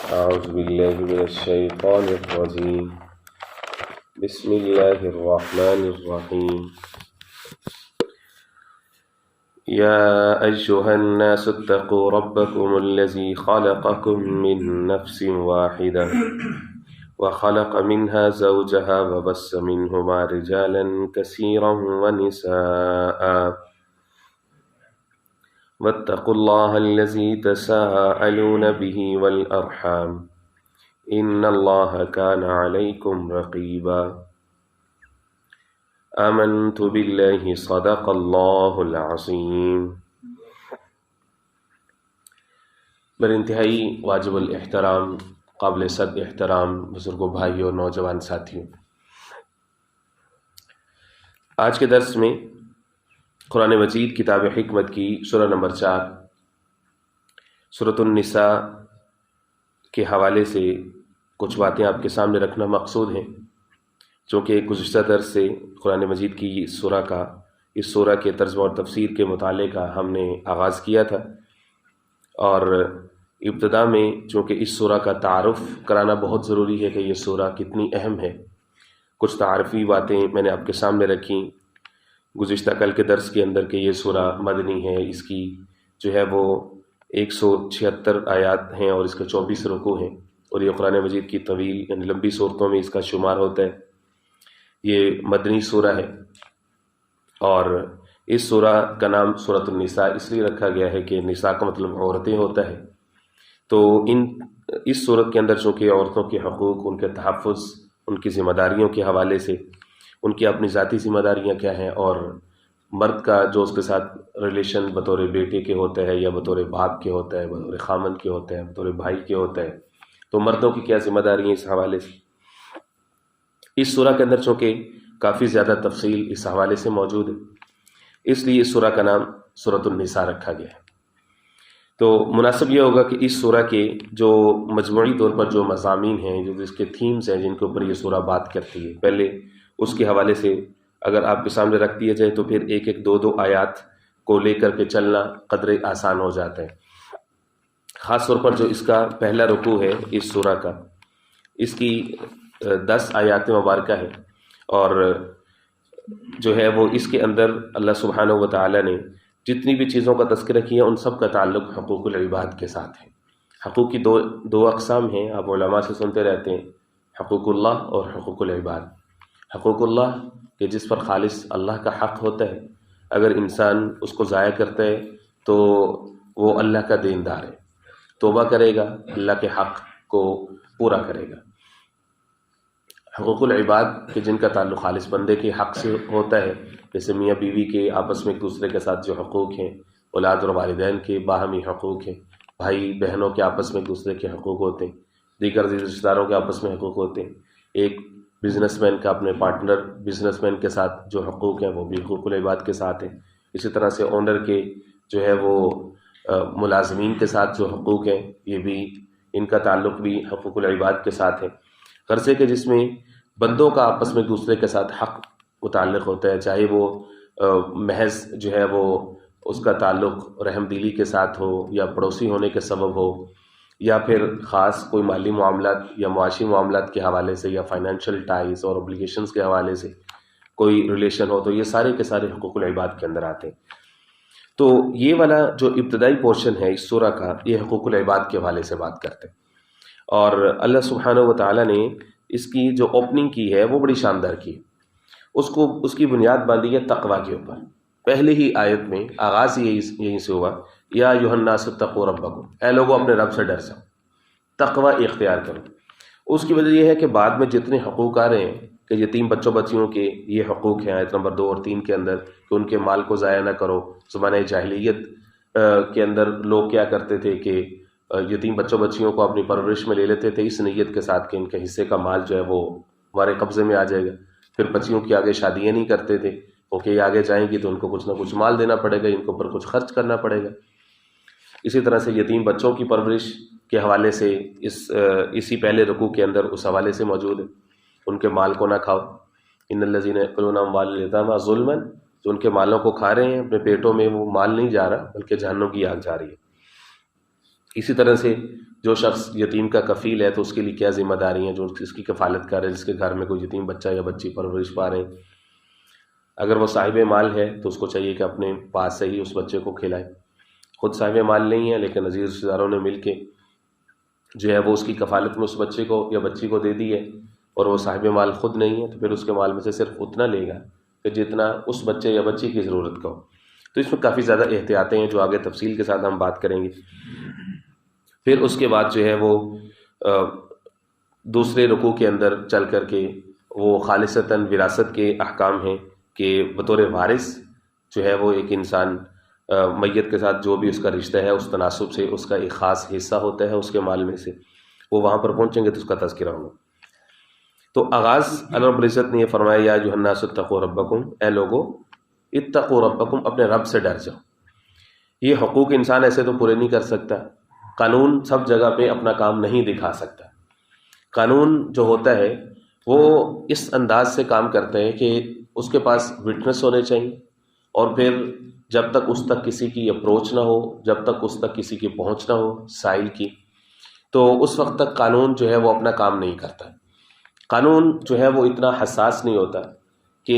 أعوذ بالله من الشيطان الرجيم بسم الله الرحمن الرحيم يا أيها الناس اتقوا ربكم الذي خلقكم من نفس واحدة وخلق منها زوجها وبث منهما رجالا كثيرا ونساء واتقوا الله الذي تساءلون به والأرحام إن الله كان عليكم رقيبا آمنت بالله صدق الله العظيم۔ بر انتہائی واجب الاحترام، قابل صد احترام بزرگوں، بھائیوں اور نوجوان ساتھیوں، آج کے درس میں قرآن مجید کتاب حکمت کی سورہ نمبر 4 سورۃ النساء کے حوالے سے کچھ باتیں آپ کے سامنے رکھنا مقصود ہیں، چونکہ گزشتہ درس سے قرآن مجید کی اس سورہ کے ترجمہ اور تفسیر کے مطالعے کا ہم نے آغاز کیا تھا، اور ابتدا میں چونکہ اس سورہ کا تعارف کرانا بہت ضروری ہے کہ یہ سورہ کتنی اہم ہے، کچھ تعارفی باتیں میں نے آپ کے سامنے رکھیں گزشتہ کل کے درس کے اندر کہ یہ سورہ مدنی ہے، اس کی جو ہے وہ 176 آیات ہیں اور اس کے 24 رکوع ہیں، اور یہ قرآن مجید کی طویل یعنی لمبی صورتوں میں اس کا شمار ہوتا ہے۔ یہ مدنی سورہ ہے، اور اس سورہ کا نام سورۃ النساء اس لیے رکھا گیا ہے کہ نساء کا مطلب عورتیں ہوتا ہے، تو اس سورت کے اندر چونکہ عورتوں کے حقوق، ان کے تحفظ، ان کی ذمہ داریوں کے حوالے سے، ان کی اپنی ذاتی ذمہ داریاں کیا ہیں، اور مرد کا جو اس کے ساتھ ریلیشن بطور بیٹے کے ہوتا ہے یا بطور باپ کے ہوتا ہے، بطور خامن کے ہوتا ہے، بطور بھائی کے ہوتا ہے، تو مردوں کی کیا ذمہ داری ہیں اس حوالے سے۔ اس سورہ کے اندر چونکہ کافی زیادہ تفصیل اس حوالے سے موجود ہے، اس لیے اس سورہ کا نام سورۃ النساء رکھا گیا ہے۔ تو مناسب یہ ہوگا کہ اس سورہ کے جو مجموعی طور پر جو مضامین ہیں، جو اس کے تھیمز ہیں جن کے اوپر یہ سورہ بات کرتی ہے، پہلے اس کے حوالے سے اگر آپ کے سامنے رکھ دیا جائے تو پھر ایک ایک دو آیات کو لے کر کے چلنا قدرے آسان ہو جاتا ہے، خاص طور پر جو اس کا پہلا رکوع ہے اس سورہ کا، اس کی 10 آیات مبارکہ ہے، اور جو ہے وہ اس کے اندر اللہ سبحانہ و تعالی نے جتنی بھی چیزوں کا تذکرہ کیا ان سب کا تعلق حقوق العباد کے ساتھ ہے۔ حقوق کی دو اقسام ہیں، آپ علماء سے سنتے رہتے ہیں، حقوق اللہ اور حقوق العباد۔ حقوق اللہ کہ جس پر خالص اللہ کا حق ہوتا ہے، اگر انسان اس کو ضائع کرتا ہے تو وہ اللہ کا دیندار ہے، توبہ کرے گا، اللہ کے حق کو پورا کرے گا۔ حقوق العباد کہ جن کا تعلق خالص بندے کے حق سے ہوتا ہے، جیسے میاں بیوی کے آپس میں ایک دوسرے کے ساتھ جو حقوق ہیں، اولاد اور والدین کے باہمی حقوق ہیں، بھائی بہنوں کے آپس میں ایک دوسرے کے حقوق ہوتے ہیں، دیگر رشتہ داروں کے آپس میں حقوق ہوتے ہیں، ایک بزنس مین کا اپنے پارٹنر بزنس مین کے ساتھ جو حقوق ہیں وہ بھی حقوق العباد کے ساتھ ہیں۔ اسی طرح سے اونر کے جو ہے وہ ملازمین کے ساتھ جو حقوق ہیں، یہ بھی ان کا تعلق بھی حقوق العباد کے ساتھ ہے۔ قرضے کے جس میں بندوں کا آپس میں دوسرے کے ساتھ حق متعلق ہوتا ہے، چاہے وہ محض جو ہے وہ اس کا تعلق رحم دلی کے ساتھ ہو یا پڑوسی ہونے کے سبب ہو، یا پھر خاص کوئی مالی معاملات یا معاشی معاملات کے حوالے سے، یا فائنینشیل ٹائز اور اوبلیگیشنز کے حوالے سے کوئی ریلیشن ہو، تو یہ سارے کے سارے حقوق العباد کے اندر آتے ہیں۔ تو یہ والا جو ابتدائی پورشن ہے اس سورہ کا، یہ حقوق العباد کے حوالے سے بات کرتے ہیں، اور اللہ سبحانہ و تعالیٰ نے اس کی جو اوپننگ کی ہے وہ بڑی شاندار کی ہے، اس کی بنیاد باندھی ہے تقوی کے اوپر۔ پہلے ہی آیت میں آغاز یہیں سے ہوا، یا ایھا الناس اتقوا ربکم، اے لوگوں اپنے رب سے ڈر جاؤ، تقوی اختیار کرو۔ اس کی وجہ یہ ہے کہ بعد میں جتنے حقوق آ رہے ہیں کہ یتیم بچوں بچیوں کے یہ حقوق ہیں آیت نمبر 2 اور 3 کے اندر، کہ ان کے مال کو ضائع نہ کرو۔ زمانہ جاہلیت کے اندر لوگ کیا کرتے تھے کہ یتیم بچوں بچیوں کو اپنی پرورش میں لے لیتے تھے، اس نیت کے ساتھ کہ ان کے حصے کا مال جو ہے وہ ہمارے قبضے میں آ جائے گا، پھر بچیوں کی آگے شادیاں نہیں کرتے تھے، کیونکہ یہ آگے جائیں گی تو ان کو کچھ نہ کچھ مال دینا پڑے گا، ان کے اوپر کچھ خرچ کرنا پڑے گا۔ اسی طرح سے یتیم بچوں کی پرورش کے حوالے سے اسی پہلے رکوع کے اندر اس حوالے سے موجود ہے، ان کے مال کو نہ کھاؤ، ان الذین یأکلون اموال الیتامی ظلما، جو ان کے مالوں کو کھا رہے ہیں اپنے پیٹوں میں، وہ مال نہیں جا رہا بلکہ جہنم کی آگ جا رہی ہے۔ اسی طرح سے جو شخص یتیم کا کفیل ہے تو اس کے لیے کیا ذمہ داری ہیں، جو اس کی کفالت کر رہے ہیں، جس کے گھر میں کوئی یتیم بچہ یا بچی پرورش پا رہے ہیں. اگر وہ صاحب مال ہے تو اس کو چاہیے کہ اپنے پاس سے ہی اس بچے کو کھلائے. خود صاحب مال نہیں ہے لیکن عزیز رشتہ داروں نے مل کے جو ہے وہ اس کی کفالت میں اس بچے کو یا بچی کو دے دی ہے، اور وہ صاحب مال خود نہیں ہے تو پھر اس کے مال میں سے صرف اتنا لے گا کہ جتنا اس بچے یا بچی کی ضرورت کا ہو. تو اس میں کافی زیادہ احتیاطیں ہیں جو آگے تفصیل کے ساتھ ہم بات کریں گے. پھر اس کے بعد جو ہے وہ دوسرے رکوع کے اندر چل کر کے وہ خالصتاً وراثت کے احکام ہیں کہ بطور وارث جو ہے وہ ایک انسان میت کے ساتھ جو بھی اس کا رشتہ ہے اس تناسب سے اس کا ایک خاص حصہ ہوتا ہے اس کے مال میں سے، وہ وہاں پر پہنچیں گے تو اس کا تذکرہ ہوگا. تو آغاز اللہ رب العزت نے یہ فرمایا یا ایھا الناس اتقوا ربکم، اے لوگو اتقوا ربکم، اپنے رب سے ڈر جاؤ. یہ حقوق انسان ایسے تو پورے نہیں کر سکتا، قانون سب جگہ پہ اپنا کام نہیں دکھا سکتا. قانون جو ہوتا ہے وہ اس انداز سے کام کرتا ہے کہ اس کے پاس وٹنس ہونے چاہیے، اور پھر جب تک اس تک کسی کی اپروچ نہ ہو، جب تک اس تک کسی کی پہنچ نہ ہو سائل کی، تو اس وقت تک قانون جو ہے وہ اپنا کام نہیں کرتا. قانون جو ہے وہ اتنا حساس نہیں ہوتا کہ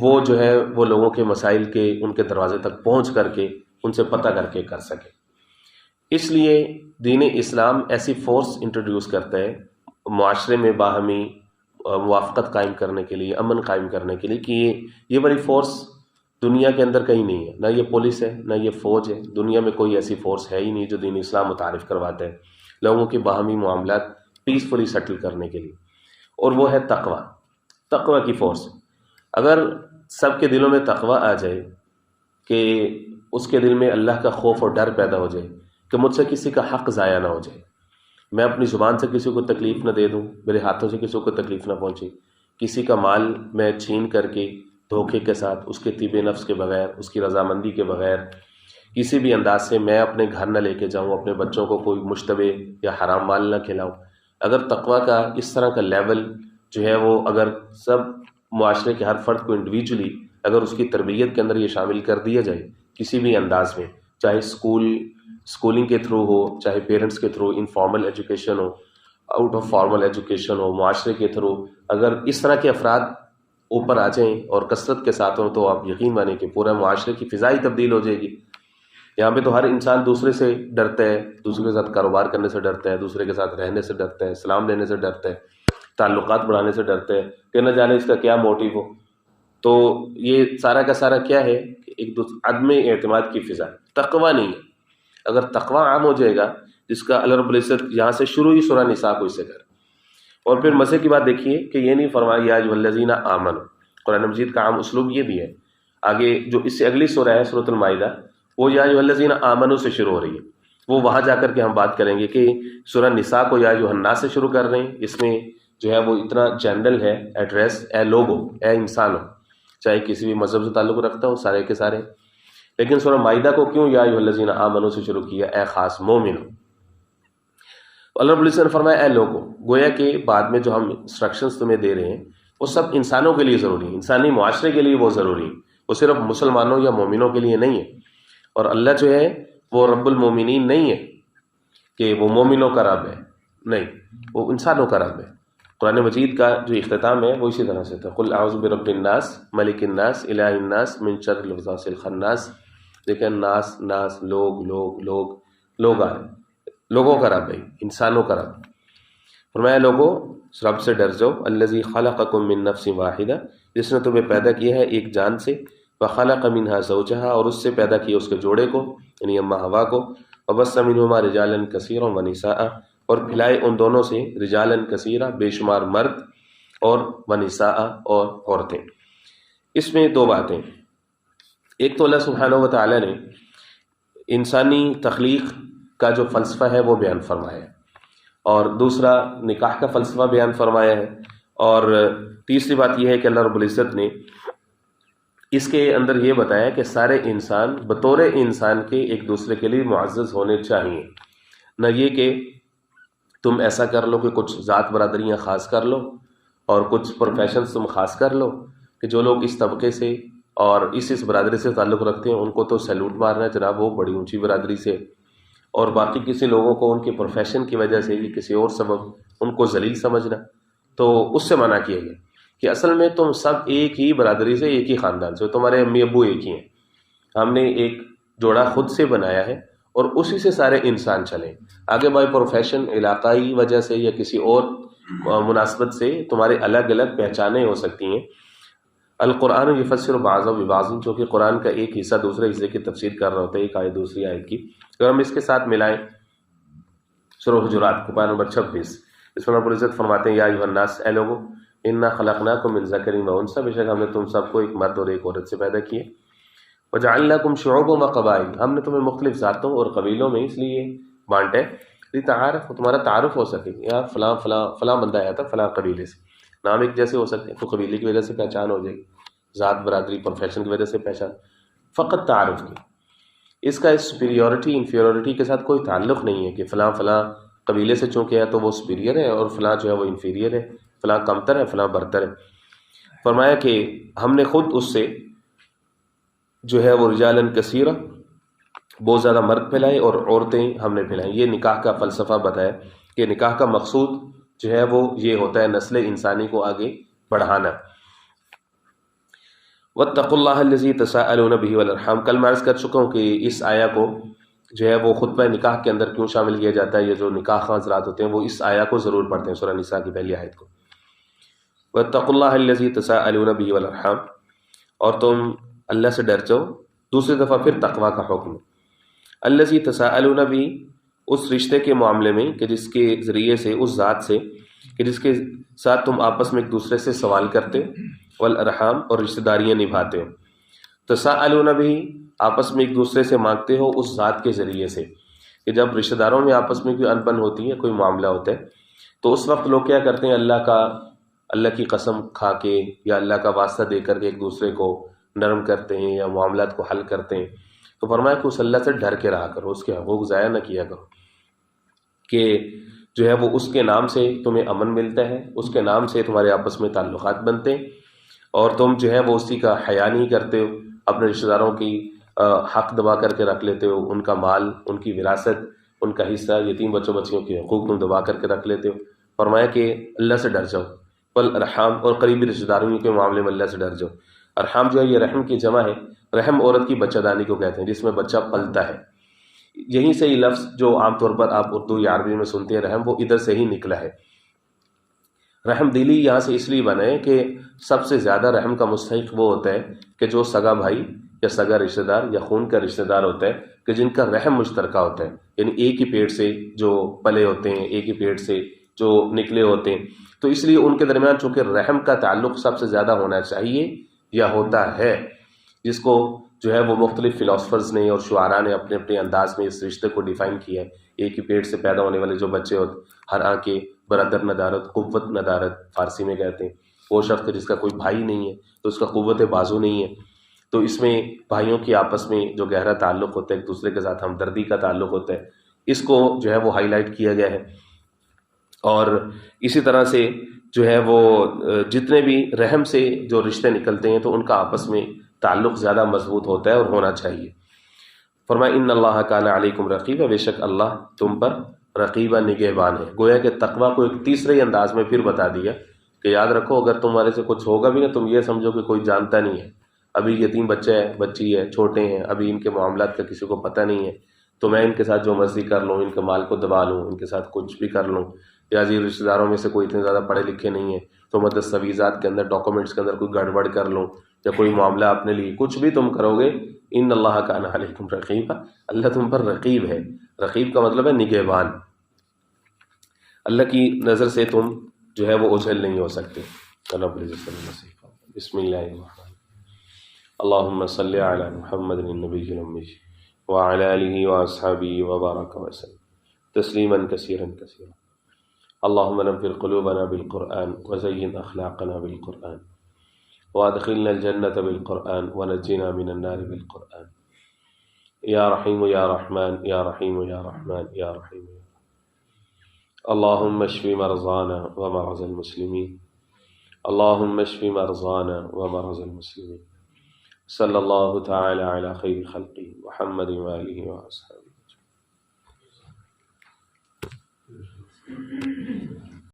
وہ جو ہے وہ لوگوں کے مسائل کے ان کے دروازے تک پہنچ کر کے ان سے پتہ کر کے کر سکے. اس لیے دین اسلام ایسی فورس انٹروڈیوس کرتا ہے معاشرے میں باہمی موافقت قائم کرنے کے لیے، امن قائم کرنے کے لیے، کہ یہ بڑی فورس دنیا کے اندر کہیں نہیں ہے. نہ یہ پولیس ہے، نہ یہ فوج ہے، دنیا میں کوئی ایسی فورس ہے ہی نہیں جو دین اسلام متعارف کرواتا ہے لوگوں کے باہمی معاملات پیسفلی سیٹل کرنے کے لیے، اور وہ ہے تقوی کی فورس. اگر سب کے دلوں میں تقوی آ جائے کہ اس کے دل میں اللہ کا خوف اور ڈر پیدا ہو جائے کہ مجھ سے کسی کا حق ضائع نہ ہو جائے، میں اپنی زبان سے کسی کو تکلیف نہ دے دوں، میرے ہاتھوں سے کسی کو تکلیف نہ پہنچے، کسی کا مال میں چھین کر کے دھوکے کے ساتھ اس کے طیب نفس کے بغیر، اس کی رضامندی کے بغیر، کسی بھی انداز سے میں اپنے گھر نہ لے کے جاؤں، اپنے بچوں کو کوئی مشتبہ یا حرام مال نہ کھلاؤں. اگر تقوی کا اس طرح کا لیول جو ہے وہ اگر سب معاشرے کے ہر فرد کو انڈیویجولی اگر اس کی تربیت کے اندر یہ شامل کر دیا جائے کسی بھی انداز میں، چاہے اسکولنگ کے تھرو ہو، چاہے پیرنٹس کے تھرو، انفارمل ایجوکیشن ہو، آؤٹ آف فارمل ایجوکیشن ہو، معاشرے کے تھرو اگر اس طرح کے افراد اوپر آ جائیں اور کثرت کے ساتھ ہوں تو آپ یقین مانیں کہ پورا معاشرے کی فضا ہی تبدیل ہو جائے گی. یہاں پہ تو ہر انسان دوسرے سے ڈرتا ہے، دوسرے کے ساتھ کاروبار کرنے سے ڈرتا ہے، دوسرے کے ساتھ رہنے سے ڈرتا ہے، سلام لینے سے ڈرتا ہے، تعلقات بڑھانے سے ڈرتا ہے کہ نہ جانے اس کا کیا موٹیو ہو. تو یہ سارا کا سارا کیا ہے کہ ایک عدم اعتماد کی فضا ہے، تقوی نہیں ہے. اگر تقوی عام ہو جائے گا، جس کا اللہ رب العزت یہاں سے شروع ہی سورہ نساء کو اس سے کر. اور پھر مزے کی بات دیکھیے کہ یہ نہیں فرمایا یا ایھا الذین آمنوا، قرآن مجید کا عام اسلوب یہ بھی ہے. آگے جو اس سے اگلی سورہ ہے سورۃ المائدہ، وہ یا ایھا الذین آمنوا سے شروع ہو رہی ہے. وہ وہاں جا کر کے ہم بات کریں گے کہ سورہ نساء کو یا ایھا الناس سے شروع کر رہے ہیں. اس میں جو ہے وہ اتنا جنرل ہے ایڈریس، اے لوگو، اے انسانو، چاہے کسی بھی مذہب سے تعلق رکھتا ہو سارے کے سارے. لیکن سورہ مائدہ کو کیوں یا ایھا الذین آمنوا سے شروع کیا، اے خاص مومنو. اللہ رب العزت نے فرمایا اے لوگو، گویا کہ بعد میں جو ہم انسٹرکشنز تمہیں دے رہے ہیں وہ سب انسانوں کے لیے ضروری ہیں، انسانی معاشرے کے لیے وہ ضروری ہیں، وہ صرف مسلمانوں یا مومنوں کے لیے نہیں ہے. اور اللہ جو ہے وہ رب المومنین نہیں ہے کہ وہ مومنوں کا رب ہے، نہیں، وہ انسانوں کا رب ہے. قرآن مجید کا جو اختتام ہے وہ اسی طرح سے تھا، قل اعوذ برب الناس ملک الناس الہ الناس من شر الوسواس الخناس. دیکھیں ناس لوگ آ رہے، لوگوں کا رب ہے، انسانوں کا رب. فرمایا لوگوں رب سے ڈر جاؤ، الذی خلقکم من نفس واحدہ، جس نے تمہیں پیدا کیا ہے ایک جان سے، وخلق منہا زوجہا، اور اس سے پیدا کیا اس کے جوڑے کو یعنی اماں حوا کو، وبث منہما رجالا کثیرا ونساء، اور پھیلائے ان دونوں سے رجالا کثیرا، بے شمار مرد، اور ونساء، اور عورتیں. اس میں دو باتیں، ایک تو اللہ سبحانہ و تعالیٰ نے انسانی تخلیق کا جو فلسفہ ہے وہ بیان فرمایا ہے، اور دوسرا نکاح کا فلسفہ بیان فرمایا ہے، اور تیسری بات یہ ہے کہ اللہ رب العزت نے اس کے اندر یہ بتایا کہ سارے انسان بطور انسان کے ایک دوسرے کے لیے معزز ہونے چاہیے. نہ یہ کہ تم ایسا کر لو کہ کچھ ذات برادریاں خاص کر لو اور کچھ پروفیشنز تم خاص کر لو کہ جو لوگ اس طبقے سے اور اس برادری سے تعلق رکھتے ہیں ان کو تو سیلوٹ مارنا ہے جناب، وہ بڑی اونچی برادری سے، اور باقی کسی لوگوں کو ان کے پروفیشن کی وجہ سے یا کسی اور سبب ان کو ذلیل سمجھنا، تو اس سے منع کیا گیا کہ اصل میں تم سب ایک ہی برادری سے، ایک ہی خاندان سے، تمہارے امی ابو ایک ہی ہیں، ہم نے ایک جوڑا خود سے بنایا ہے اور اسی سے سارے انسان چلیں۔ آگے بائی پروفیشن، علاقائی وجہ سے یا کسی اور مناسبت سے تمہارے الگ الگ پہچانیں ہو سکتی ہیں۔ القرآن یفسر بعضہ ببعض، جو کہ قرآن کا ایک حصہ دوسرے حصے کی تفسیر کر رہا ہوتا ہے، ایک آیت دوسری آیت کی، اگر ہم اس کے ساتھ ملائیں سورہ حجرات کو پارہ نمبر 26، اس میں رب العزت فرماتے ہیں یا ایھا الناس، اے لوگو، انا خلقناکم من ذکر و انثی، بے شک ہم نے تم سب کو ایک مرد اور ایک عورت سے پیدا کیا، وجعلناکم شعوبا وقبائل، ہم نے تمہیں مختلف ذاتوں اور قبیلوں میں اس لیے بانٹے لتعارف، تمہارا تعارف ہو سکے، یا فلاں فلاں فلاں بندہ آیا تھا فلاں قبیلے سے، نام ایک جیسے ہو سکتے ہیں تو قبیلے کی وجہ سے پہچان ہو جائے گی، ذات برادری پروفیشن کی وجہ سے پہچان، فقط تعارف کی، اس کا سپیریورٹی انفیریورٹی کے ساتھ کوئی تعلق نہیں ہے کہ فلاں فلاں قبیلے سے چونکہ ہے تو وہ سپیریئر ہے اور فلاں جو ہے وہ انفیریئر ہے، فلاں کمتر ہے فلاں برتر ہے۔ فرمایا کہ ہم نے خود اس سے جو ہے وہ رجالاً کثیرہ، بہت زیادہ مرد پھیلائے اور عورتیں ہم نے پھیلائیں۔ یہ نکاح کا فلسفہ بتایا کہ نکاح کا مقصود جو ہے وہ یہ ہوتا ہے نسل انسانی کو آگے بڑھانا۔ واتقوا اللہ الذی تساءلون بہ والارحام، کل میں عرض کر چکا ہوں کہ اس آیا کو جو ہے وہ خطبہ نکاح کے اندر کیوں شامل کیا جاتا ہے، یہ جو نکاح خواہ حضرات ہوتے ہیں وہ اس آیا کو ضرور پڑھتے ہیں، سورہ نساء کی پہلی آیت کو، واتقوا اللہ الذی تساءلون بہ والارحام، اور تم اللہ سے ڈر جاؤ۔ دوسری دفعہ پھر تقوی کا حکم، الذی تساءلون بہ، اس رشتے کے معاملے میں کہ جس کے ذریعے سے، اس ذات سے کہ جس کے ساتھ تم آپس میں ایک دوسرے سے سوال کرتے ہو، والارحام، اور رشتہ داریاں نبھاتے ہو، تساءلون بہ، آپس میں ایک دوسرے سے مانگتے ہو اس ذات کے ذریعے سے، کہ جب رشتہ داروں میں آپس میں کوئی انبن ہوتی ہے، کوئی معاملہ ہوتا ہے، تو اس وقت لوگ کیا کرتے ہیں، اللہ کی قسم کھا کے یا اللہ کا واسطہ دے کر کے ایک دوسرے کو نرم کرتے ہیں یا معاملات کو حل کرتے ہیں۔ تو فرمایا کہ اس اللہ سے ڈر کے رہا کرو، اس کے حقوق ضائع نہ کیا کرو، کہ جو ہے وہ اس کے نام سے تمہیں امن ملتا ہے، اس کے نام سے تمہارے آپس میں تعلقات بنتے ہیں، اور تم جو ہے وہ اسی کا حیا نہیں کرتے ہو، اپنے رشتہ داروں کی حق دبا کر کے رکھ لیتے ہو، ان کا مال، ان کی وراثت، ان کا حصہ، یتیم بچوں بچیوں کے حقوق تم دبا کر کے رکھ لیتے ہو۔ فرمایا کہ اللہ سے ڈر جاؤ، والارحام، اور قریبی رشتہ داروں کے معاملے میں اللہ سے ڈر جاؤ۔ ارحام جو ہے یہ رحم کی جمع ہے، رحم عورت کی بچہ دانی کو کہتے ہیں جس میں بچہ پلتا ہے، یہیں سے یہ لفظ جو عام طور پر آپ اردو یا عربی میں سنتے ہیں رحم، وہ ادھر سے ہی نکلا ہے۔ رحم دلی یہاں سے اس لیے بنا ہے کہ سب سے زیادہ رحم کا مستحق وہ ہوتا ہے کہ جو سگا بھائی یا سگا رشتہ دار یا خون کا رشتہ دار ہوتا ہے، کہ جن کا رحم مشترکہ ہوتا ہے، یعنی ایک ہی پیٹ سے جو پلے ہوتے ہیں، ایک ہی پیٹ سے جو نکلے ہوتے ہیں، تو اس لیے ان کے درمیان چونکہ رحم کا تعلق سب سے زیادہ ہونا چاہیے یا ہوتا ہے، جس کو جو ہے وہ مختلف فلاسفرز نے اور شعراء نے اپنے اپنے انداز میں اس رشتے کو ڈیفائن کیا ہے۔ ایک ہی پیٹ سے پیدا ہونے والے جو بچے ہوتے، ہر آنکھ کے برادر ندارت، قوت ندارت فارسی میں کہتے ہیں، وہ شخص جس کا کوئی بھائی نہیں ہے تو اس کا قوت بازو نہیں ہے، تو اس میں بھائیوں کی آپس میں جو گہرا تعلق ہوتا ہے، ایک دوسرے کے ساتھ ہمدردی کا تعلق ہوتا ہے، اس کو جو ہے وہ ہائی لائٹ کیا گیا ہے۔ اور اسی طرح سے جو ہے وہ جتنے بھی رحم سے جو رشتے نکلتے ہیں تو ان کا آپس میں تعلق زیادہ مضبوط ہوتا ہے اور ہونا چاہیے۔ فرمایا ان اللہ کان علیکم رقیبا، بے شک اللہ تم پر رقیبہ نگہبان ہے۔ گویا کہ تقویٰ کو ایک تیسرے انداز میں پھر بتا دیا کہ یاد رکھو اگر تمہارے سے کچھ ہوگا بھی نا، تم یہ سمجھو کہ کوئی جانتا نہیں ہے، ابھی یتیم بچہ ہے، بچی ہے، چھوٹے ہیں، ابھی ان کے معاملات کا کسی کو پتہ نہیں ہے، تو میں ان کے ساتھ جو مرضی کر لوں، ان کے مال کو دبا لوں، ان کے ساتھ کچھ بھی کر لوں، یا جی رشتہ داروں میں سے کوئی اتنے زیادہ پڑھے لکھے نہیں ہیں تو میں دستاویزات کے اندر، ڈاکومنٹس کے اندر کوئی گڑبڑ کر لوں، یا کوئی معاملہ اپنے لیے کچھ بھی تم کرو گے، ان اللہ کان علیکم رقیبا، اللہ تم پر رقیب ہے۔ رقیب کا مطلب ہے نگہبان، اللہ کی نظر سے تم جو ہے وہ اوجھل نہیں ہو سکتے۔ بسم اللہ الرحمن، اللہم صلی علی محمد النبی الامی وعلی آلہ واصحابہ وبارک وسلم تسلیما کثیرا کثیرا۔ اللہم نور قلوبنا بالقرآن وزین اخلاقنا بالقرآن وادخلنا الجنة بالقرآن ونجنا من النار بالقرآن، یا رحیم یا رحمن یا رحیم یا رحمن یا رحیم۔ اللہم اشف مرضانا ومرضى المسلمین، اللہم اشف مرضانا ومرضى المسلمین، صلی اللہ تعالی علی خیر خلقہ محمد وآلہ وصحبہ۔